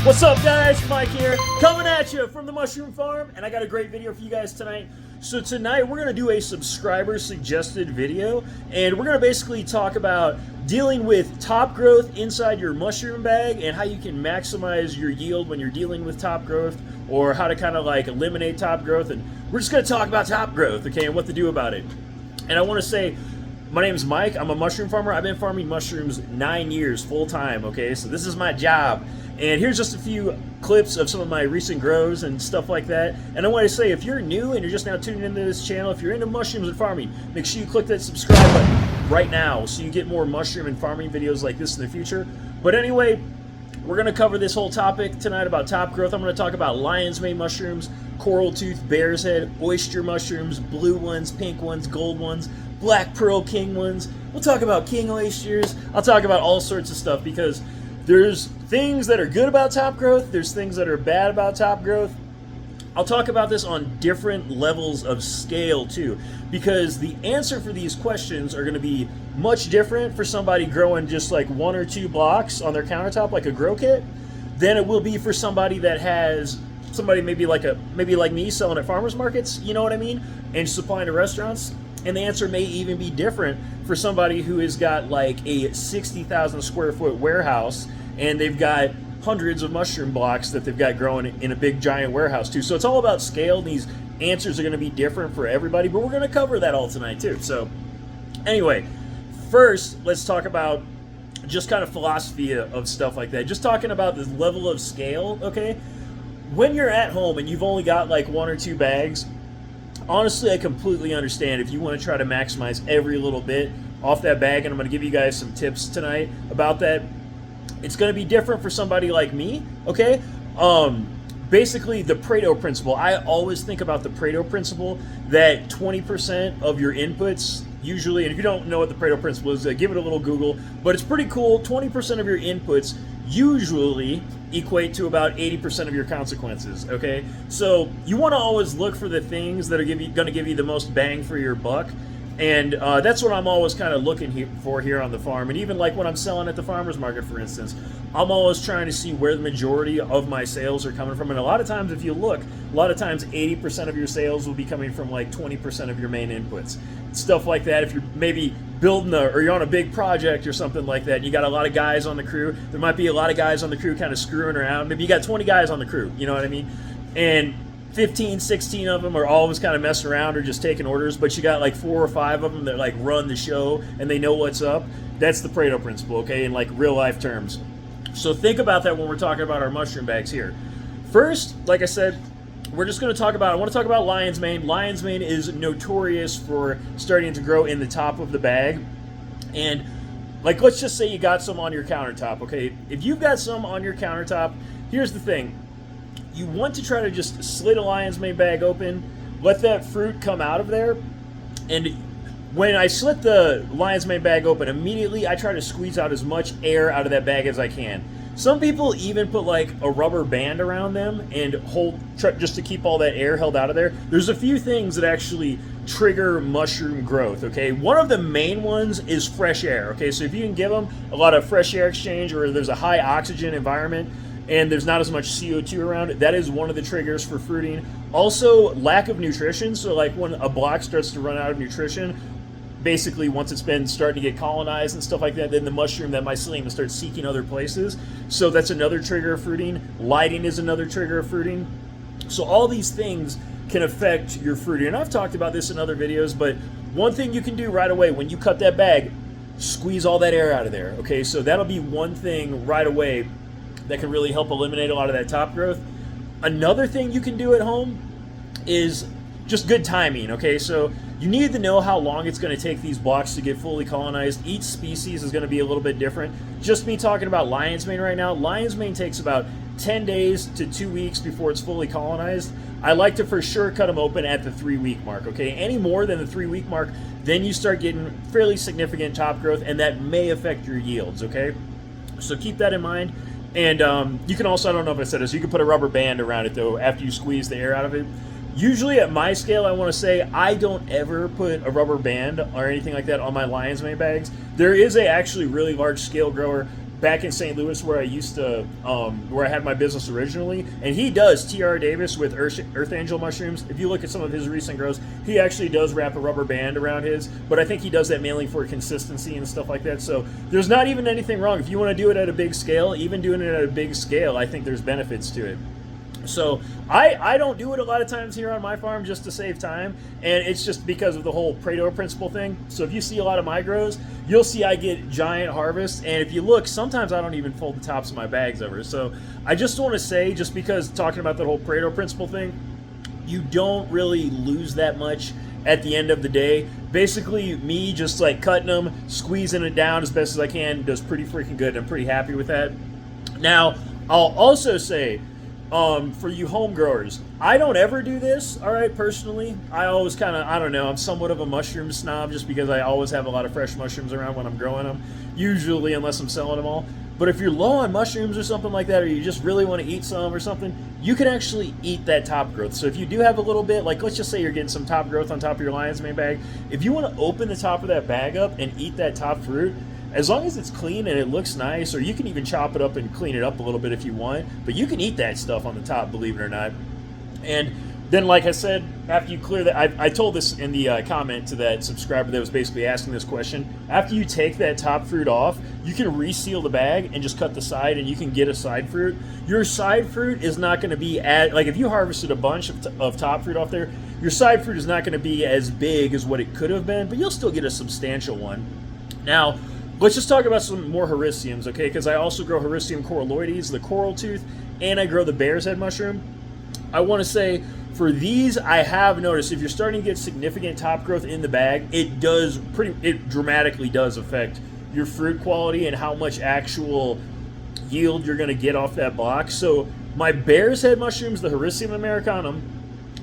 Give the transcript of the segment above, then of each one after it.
What's up, guys? Mike here, coming at you from the mushroom farm, and I got a great video for you guys tonight. So tonight we're going to do a subscriber suggested video, and we're going to basically talk about dealing with top growth inside your mushroom bag and how you can maximize your yield when you're dealing with top growth, or how to kind of like eliminate top growth. And we're just going to talk about top growth, okay, and what to do about it. And I want to say, my name is Mike. I'm a mushroom farmer. I've been farming mushrooms 9 years full time, okay? So this is my job. And here's just a few clips of some of my recent grows and stuff like that. And I want to say, if you're new and you're just now tuning into this channel, if you're into mushrooms and farming, make sure you click that subscribe button right now so you get more mushroom and farming videos like this in the future. But anyway, we're going to cover this whole topic tonight about top growth. I'm going to talk about lion's mane mushrooms, coral tooth, bear's head, oyster mushrooms, blue ones, pink ones, gold ones, black pearl king ones. We'll talk about king oysters. I'll talk about all sorts of stuff, because there's things that are good about top growth, there's things that are bad about top growth. I'll talk about this on different levels of scale too, because the answer for these questions are going to be much different for somebody growing just like 1 or 2 blocks on their countertop like a grow kit than it will be for somebody that has maybe like me selling at farmers markets, you know what I mean, and supplying to restaurants. And the answer may even be different for somebody who has got like a 60,000 square foot warehouse and they've got hundreds of mushroom blocks that they've got growing in a big giant warehouse too. So it's all about scale. These answers are going to be different for everybody, but we're going to cover that all tonight too. So anyway, first let's talk about just kind of philosophy of stuff like that. Just talking about this level of scale, okay? When you're at home and you've only got like 1 or 2 bags, honestly, I completely understand if you want to try to maximize every little bit off that bag, and I'm going to give you guys some tips tonight about that. It's going to be different for somebody like me, okay? Basically, the Pareto principle. I always think about the Pareto principle, that 20% of your inputs usually, and if you don't know what the Pareto principle is, give it a little Google, but it's pretty cool. 20% of your inputs usually equate to about 80% of your consequences, okay? So you want to always look for the things that are going to give you the most bang for your buck, and that's what I'm always kind of looking for here on the farm. And even like when I'm selling at the farmer's market, for instance, I'm always trying to see where the majority of my sales are coming from. And a lot of times, if you look, a lot of times 80% of your sales will be coming from like 20% of your main inputs. Stuff like that. If you're maybe building or you're on a big project or something like that, and you got a lot of guys on the crew, there might be a lot of guys on the crew kind of screwing around. Maybe you got 20 guys on the crew, you know what I mean? And 15, 16 of them are always kind of messing around or just taking orders, but you got like 4 or 5 of them that like run the show and they know what's up. That's the Pareto principle, okay, in like real life terms. So think about that when we're talking about our mushroom bags here. First, like I said, we're just going to talk about, I want to talk about lion's mane. Lion's mane is notorious for starting to grow in the top of the bag. And like, let's just say you got some on your countertop, okay? If you've got some on your countertop, here's the thing. You want to try to just slit a lion's mane bag open, let that fruit come out of there, and when I slit the lion's mane bag open, immediately I try to squeeze out as much air out of that bag as I can. Some people even put like a rubber band around them and just to keep all that air held out of there. There's a few things that actually trigger mushroom growth, okay? One of the main ones is fresh air, okay? So if you can give them a lot of fresh air exchange, or there's a high oxygen environment and there's not as much CO2 around it, that is one of the triggers for fruiting. Also, lack of nutrition. So like when a block starts to run out of nutrition, basically once it's been starting to get colonized and stuff like that, then the mushroom, that mycelium, starts seeking other places. So that's another trigger of fruiting. Lighting is another trigger of fruiting. So all these things can affect your fruiting. And I've talked about this in other videos, but one thing you can do right away when you cut that bag, squeeze all that air out of there, okay? So that'll be one thing right away that can really help eliminate a lot of that top growth. Another thing you can do at home is just good timing, okay? So you need to know how long it's going to take these blocks to get fully colonized. Each species is going to be a little bit different. Just me talking about lion's mane right now, lion's mane takes about 10 days to 2 weeks before it's fully colonized. I like to for sure cut them open at the 3-week mark, okay? Any more than the 3-week mark, then you start getting fairly significant top growth, and that may affect your yields, okay? So keep that in mind. And you can also, I don't know if I said this, you can put a rubber band around it though after you squeeze the air out of it. Usually at my scale, I want to say I don't ever put a rubber band or anything like that on my lion's mane bags. There is a actually really large scale grower back in St. Louis where I used to, where I had my business originally, and he does T.R. Davis with Earth Angel mushrooms. If you look at some of his recent grows, he actually does wrap a rubber band around his, but I think he does that mainly for consistency and stuff like that. So there's not even anything wrong. If you want to do it at a big scale, even doing it at a big scale, I think there's benefits to it. So I don't do it a lot of times here on my farm just to save time, and it's just because of the whole Pareto principle thing. So if you see a lot of my grows, you'll see I get giant harvests, and if you look, sometimes I don't even fold the tops of my bags over. So I just want to say, just because talking about the whole Pareto principle thing, you don't really lose that much at the end of the day. Basically, me just like cutting them, squeezing it down as best as I can does pretty freaking good, and I'm pretty happy with that. Now, I'll also say, for you home growers, I don't ever do this, all right, personally. I always kind of, I don't know, I'm somewhat of a mushroom snob just because I always have a lot of fresh mushrooms around when I'm growing them, usually, unless I'm selling them all. But if you're low on mushrooms or something like that, or you just really want to eat some or something, you can actually eat that top growth. So if you do have a little bit, like let's just say you're getting some top growth on top of your lion's mane bag, if you want to open the top of that bag up and eat that top fruit, as long as it's clean and it looks nice, or you can even chop it up and clean it up a little bit if you want, but you can eat that stuff on the top, believe it or not. And then, like I said, after you clear that, I told this in the comment to that subscriber that was basically asking this question, after you take that top fruit off, you can reseal the bag and just cut the side, and you can get a side fruit. Your side fruit is not going to be like if you harvested a bunch of top fruit off there, your side fruit is not going to be as big as what it could have been, but you'll still get a substantial one. Now, let's just talk about some more Hericiums, okay? Because I also grow Hericium coralloides, the coral tooth, and I grow the bear's head mushroom. I want to say, for these, I have noticed if you're starting to get significant top growth in the bag, it dramatically does affect your fruit quality and how much actual yield you're going to get off that block. So my bear's head mushrooms, the Hericium americanum,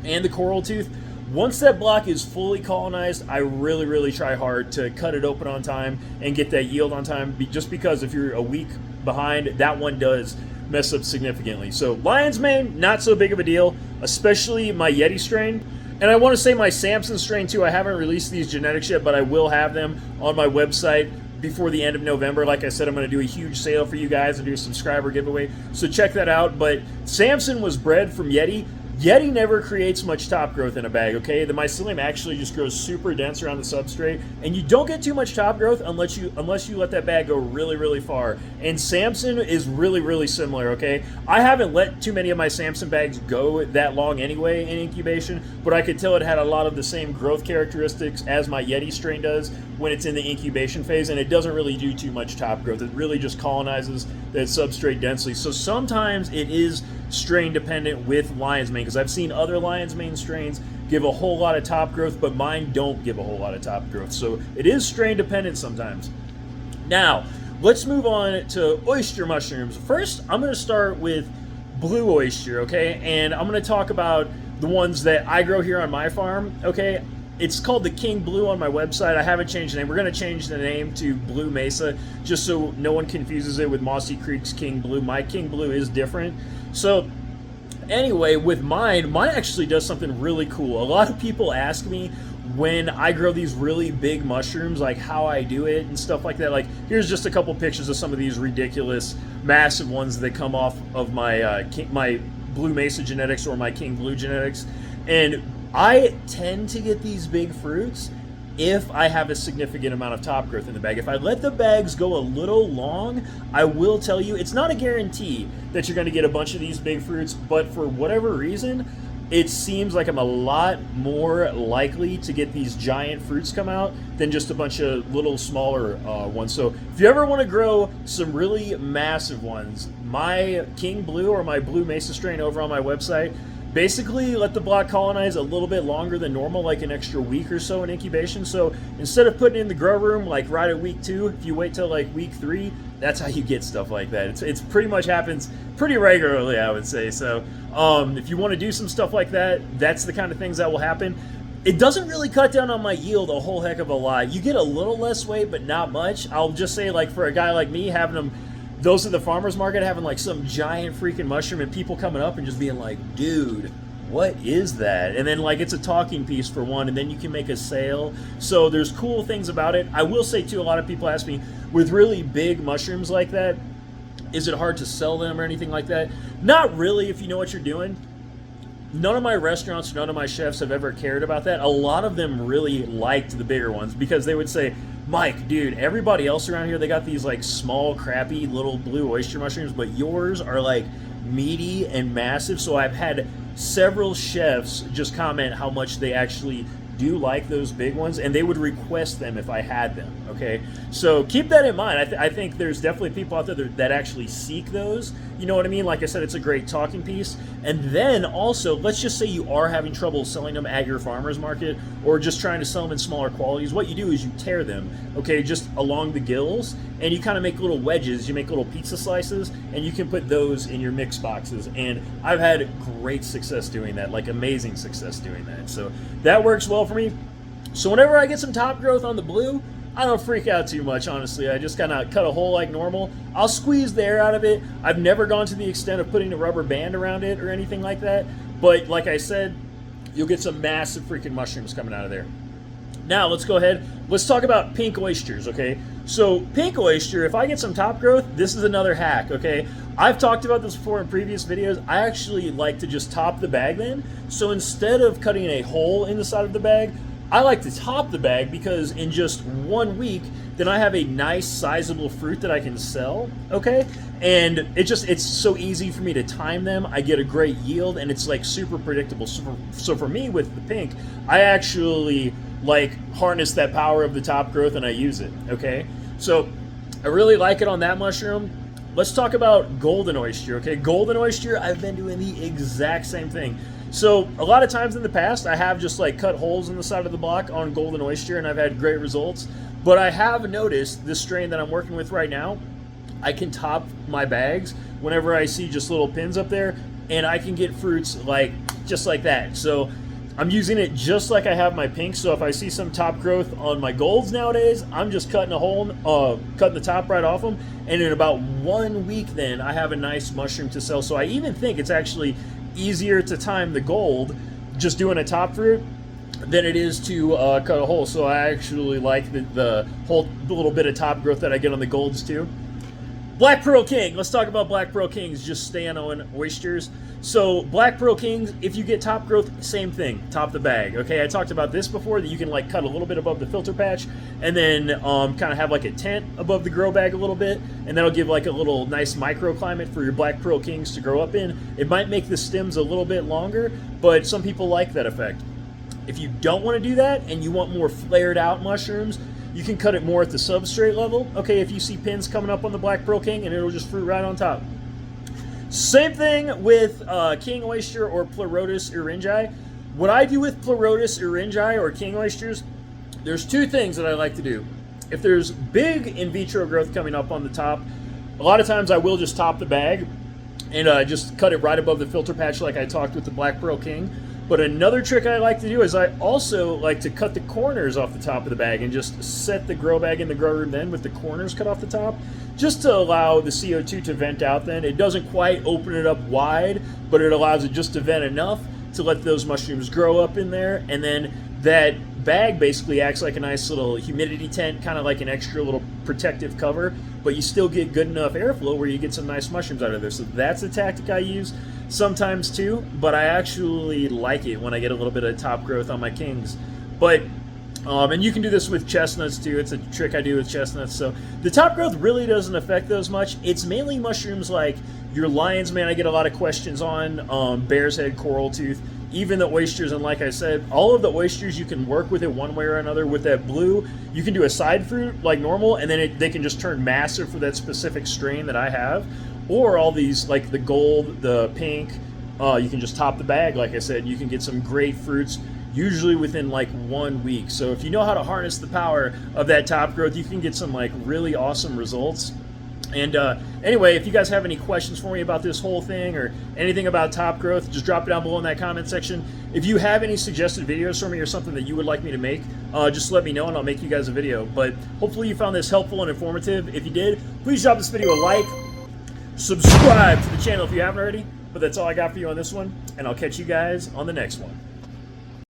and the coral tooth, once that block is fully colonized, I really, really try hard to cut it open on time and get that yield on time, just because if you're a week behind, that one does mess up significantly. So lion's mane, not so big of a deal, especially my Yeti strain. And I want to say my Samson strain too. I haven't released these genetics yet, but I will have them on my website before the end of November. Like I said, I'm going to do a huge sale for you guys and do a subscriber giveaway. So check that out. But Samson was bred from Yeti. Yeti never creates much top growth in a bag, okay? The mycelium actually just grows super dense around the substrate, and you don't get too much top growth unless you let that bag go really, really far. And Samson is really, really similar, okay? I haven't let too many of my Samson bags go that long anyway in incubation, but I could tell it had a lot of the same growth characteristics as my Yeti strain does when it's in the incubation phase, and it doesn't really do too much top growth. It really just colonizes that substrate densely. So sometimes it is strain dependent with lion's mane, because I've seen other lion's mane strains give a whole lot of top growth, but mine don't give a whole lot of top growth. So it is strain dependent sometimes. Now, let's move on to oyster mushrooms. First, I'm going to start with blue oyster, okay? And I'm going to talk about the ones that I grow here on my farm, okay? It's called the King Blue on my website. I haven't changed the name. We're going to change the name to Blue Mesa, just so no one confuses it with Mossy Creek's King Blue. My King Blue is different. So anyway, with mine actually does something really cool. A lot of people ask me when I grow these really big mushrooms, like how I do it and stuff like that. Like, here's just a couple pictures of some of these ridiculous, massive ones that come off of my my Blue Mesa genetics or my King Blue genetics. And I tend to get these big fruits if I have a significant amount of top growth in the bag. If I let the bags go a little long, I will tell you, it's not a guarantee that you're going to get a bunch of these big fruits, but for whatever reason, it seems like I'm a lot more likely to get these giant fruits come out than just a bunch of little smaller ones. So if you ever want to grow some really massive ones, my King Blue or my Blue Mesa strain over on my website, basically let the block colonize a little bit longer than normal, like an extra week or so in incubation. So instead of putting it in the grow room like right at week 2, if you wait till like week 3, that's how you get stuff like that. It's pretty much happens pretty regularly, I would say. So if you want to do some stuff like that, that's the kind of things that will happen. It doesn't really cut down on my yield a whole heck of a lot. You get a little less weight, but not much. I'll just say, like, for a guy like me, having them, those at the farmer's market, having like some giant freaking mushroom and people coming up and just being like, dude, what is that? And then like it's a talking piece for one, and then you can make a sale. So there's cool things about it. I will say too, a lot of people ask me, with really big mushrooms like that, is it hard to sell them or anything like that? Not really, if you know what you're doing. None of my restaurants, none of my chefs have ever cared about that. A lot of them really liked the bigger ones because they would say, Mike, dude, everybody else around here, they got these like small, crappy little blue oyster mushrooms, but yours are like meaty and massive. So I've had several chefs just comment how much they actually do like those big ones, and they would request them if I had them. Okay, so keep that in mind. I think there's definitely people out there that actually seek those. You know what I mean? Like I said, it's a great talking piece. And then also, let's just say you are having trouble selling them at your farmer's market, or just trying to sell them in smaller qualities. What you do is you tear them, okay, just along the gills, and you kind of make little wedges. You make little pizza slices, and you can put those in your mix boxes. And I've had great success doing that, like amazing success doing that. So that works well for me. So whenever I get some top growth on the blue, I don't freak out too much, honestly. I just kind of cut a hole like normal. I'll squeeze the air out of it. I've never gone to the extent of putting a rubber band around it or anything like that. But like I said, you'll get some massive freaking mushrooms coming out of there. Now, let's go ahead. Let's talk about pink oysters, okay? So pink oyster, if I get some top growth, this is another hack, okay? I've talked about this before in previous videos. I actually like to just top the bag then. So instead of cutting a hole in the side of the bag, I like to top the bag because in just 1 week, then I have a nice sizable fruit that I can sell, okay? And it's so easy for me to time them. I get a great yield, and it's like super predictable. So for me with the pink, I actually like harness that power of the top growth and I use it, okay? So I really like it on that mushroom. Let's talk about golden oyster, okay? Golden oyster, I've been doing the exact same thing. So a lot of times in the past, I have just like cut holes in the side of the block on golden oyster, and I've had great results. But I have noticed this strain that I'm working with right now, I can top my bags whenever I see just little pins up there, and I can get fruits like just like that. So I'm using it just like I have my pinks. So if I see some top growth on my golds nowadays, I'm just cutting a hole, cutting the top right off them, and in about 1 week then I have a nice mushroom to sell. So I even think it's actually easier to time the gold just doing a top fruit than it is to cut a hole. So I actually like the whole little bit of top growth that I get on the golds too. Black Pearl King. Let's talk about Black Pearl Kings, just staying on oysters. So Black Pearl Kings, if you get top growth, same thing, top the bag. Okay, I talked about this before, that you can like cut a little bit above the filter patch and then kind of have like a tent above the grow bag a little bit, and that'll give like a little nice microclimate for your Black Pearl Kings to grow up in. It might make the stems a little bit longer, but some people like that effect. If you don't want to do that and you want more flared out mushrooms, you can cut it more at the substrate level. Okay, if you see pins coming up on the Black Pearl King, and it'll just fruit right on top. Same thing with king oyster or Pleurotus eryngi. What I do with Pleurotus eryngi or king oysters, there's two things that I like to do. If there's big in vitro growth coming up on the top, a lot of times I will just top the bag and just cut it right above the filter patch like I talked with the Black Pearl King. But another trick I like to do is I also like to cut the corners off the top of the bag and just set the grow bag in the grow room then with the corners cut off the top, just to allow the CO2 to vent out then. It doesn't quite open it up wide, but it allows it just to vent enough to let those mushrooms grow up in there. And then that bag basically acts like a nice little humidity tent, kind of like an extra little protective cover, but you still get good enough airflow where you get some nice mushrooms out of there. So that's a tactic I use sometimes too, but I actually like it when I get a little bit of top growth on my kings. But and you can do this with chestnuts too. It's a trick I do with chestnuts. So the top growth really doesn't affect those much. It's mainly mushrooms like your lion's mane I get a lot of questions on, bear's head, coral tooth, even the oysters. And like I said, all of the oysters, you can work with it one way or another. With that blue, you can do a side fruit like normal, and then they can just turn massive for that specific strain that I have. Or all these, like the gold, the pink, you can just top the bag. Like I said, you can get some great fruits, usually within like 1 week. So if you know how to harness the power of that top growth, you can get some like really awesome results. And anyway, if you guys have any questions for me about this whole thing or anything about top growth, just drop it down below in that comment section. If you have any suggested videos for me or something that you would like me to make, just let me know and I'll make you guys a video. But hopefully you found this helpful and informative. If you did, please drop this video a like. Subscribe to the channel if you haven't already, But that's all I got for you on this one, and I'll catch you guys on the next one.